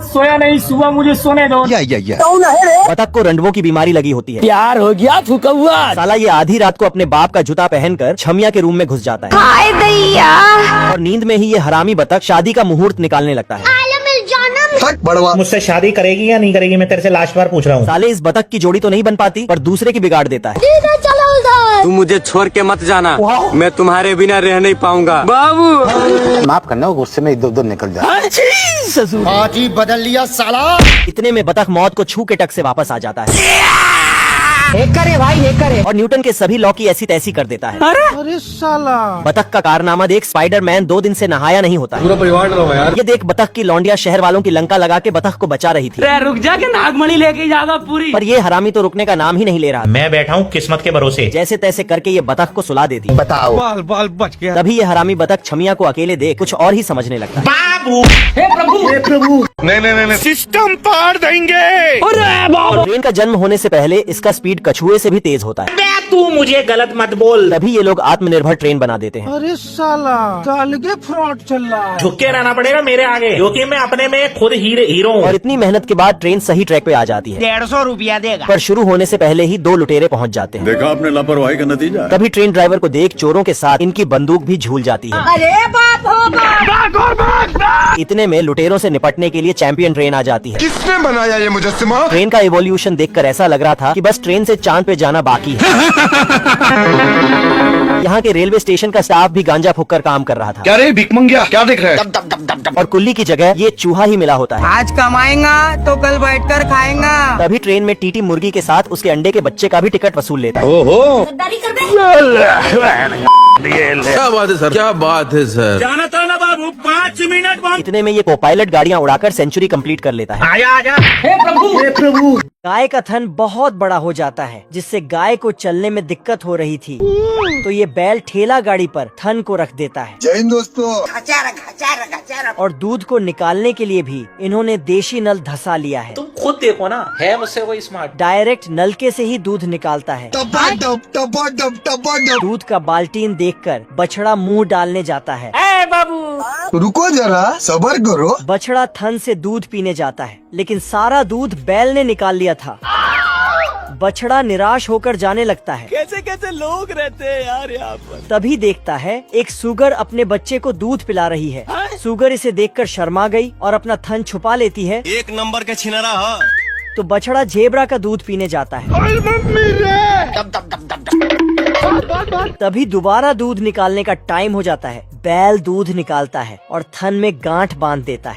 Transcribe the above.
रात सोया नहीं, सुबह मुझे सोने दो। बतख को रंडवों की बीमारी लगी होती है। प्यार हो गया फुकौआ। साला ये आधी रात को अपने बाप का जूता पहनकर छमिया के रूम में घुस जाता है। हाय दैया। और नींद में ही ये हरामी बतख शादी का मुहूर्त निकालने लगता है। मुझसे शादी करेगी या नहीं करेगी, मैं तेरे से लास्ट बार पूछ रहा हूँ। साले इस बतख की जोड़ी तो नहीं बन पाती, पर दूसरे की बिगाड़ देता है। तुम मुझे छोड़ के मत जाना, मैं तुम्हारे बिना रह नहीं पाऊंगा। बाबू माफ करना, गुस्से में इधर उधर निकल जाए। आज ही बदल लिया साला। इतने में बतख मौत को छू के टक से वापस आ जाता है भाई और न्यूटन के सभी लॉ की ऐसी तैसी कर देता है। अरे साला। बतख का कारनामा देख स्पाइडरमैन 2 दिन से नहाया नहीं होता है। पूरा परिवार डरा यार। ये देख बतख की लौंडिया शहर वालों की लंका लगा के बतख को बचा रही थी। रुक जा के नागमणि लेके जाएगा पूरी। पर ये हरामी तो रुकने का नाम ही नहीं ले रहा। मैं बैठा हूँ किस्मत के भरोसे। जैसे तैसे करके ये बतख को सुला देती। बताओ। बाल बाल बच गया। तभी ये हरामी बतख छमिया को अकेले देख कुछ और ही समझने लगता है। बाबू हे प्रभु नहीं सिस्टम पार देंगे। और ट्रेन का जन्म होने से पहले इसका स्पीड कछुए से भी तेज होता है। तू मुझे गलत मत बोल। तभी ये लोग आत्मनिर्भर ट्रेन बना देते हैं। अरे साला अलगे फ्रॉड चल रहा है। झुक के रहना पड़ेगा मेरे आगे, क्योंकि मैं अपने में खुद हीरो हूँ। और इतनी मेहनत के बाद ट्रेन सही ट्रैक पे आ जाती है। 150 रुपया देगा। पर शुरू होने से पहले ही 2 लुटेरे पहुंच जाते हैं। देखा आपने लापरवाही का नतीजा। तभी ट्रेन ड्राइवर को देख चोरों के साथ इनकी बंदूक भी झूल जाती है। अरे बाप हो बाप। इतने में लुटेरों से निपटने के लिए चैंपियन ट्रेन आ जाती है। किसने बनाया ये मुजस्सिमा? ट्रेन का इवोल्यूशन देखकर ऐसा लग रहा था कि बस ट्रेन से चांद पे जाना बाकी है। यहाँ के रेलवे स्टेशन का स्टाफ भी गांजा फूककर काम कर रहा था। क्या रे भिकमंगिया, क्या देख रहे हैं? और कुल्ली की जगह ये चूहा ही मिला होता है। आज कमाएगा तो कल बैठकर खाएगा। तभी ट्रेन में टीटी मुर्गी के साथ उसके अंडे के बच्चे का भी टिकट वसूल लेता है। ओहो, क्या बात है सर, क्या बात है सर। जाना था ना बाबू, 5 मिनट बाद। इतने में ये को-पायलट गाड़ियाँ उड़ाकर सेंचुरी कंप्लीट कर लेता है। आजा आजा। हे प्रभु। गाय का थन बहुत बड़ा हो जाता है, जिससे गाय को चलने में दिक्कत हो रही थी। तो ये बैल ठेला गाड़ी पर थन को रख देता है। जय हिंद दोस्तों। और दूध को निकालने के लिए भी इन्होंने देशी नल धसा लिया है। तुम खुद देखो ना, है मुझसे कोई स्मार्ट। डायरेक्ट नलके से ही दूध निकालता है। दूध का बाल्टीन देखकर बछड़ा मुंह डालने जाता है। ए बाबू रुको जरा, सबर करो। बछड़ा थन से दूध पीने जाता है, लेकिन सारा दूध बैल ने निकाल लिया था। बछड़ा निराश होकर जाने लगता है। कैसे कैसे लोग रहते हैं यार यहाँ पर। तभी देखता है एक सुगर अपने बच्चे को दूध पिला रही है। सुगर इसे देखकर शर्मा गई और अपना थन छुपा लेती है। 1 नंबर का छिनरा है। तो बछड़ा जेब्रा का दूध पीने जाता है। तभी दोबारा दूध निकालने का टाइम हो जाता है। बैल दूध निकालता है और थन में गांठ बांध देता है।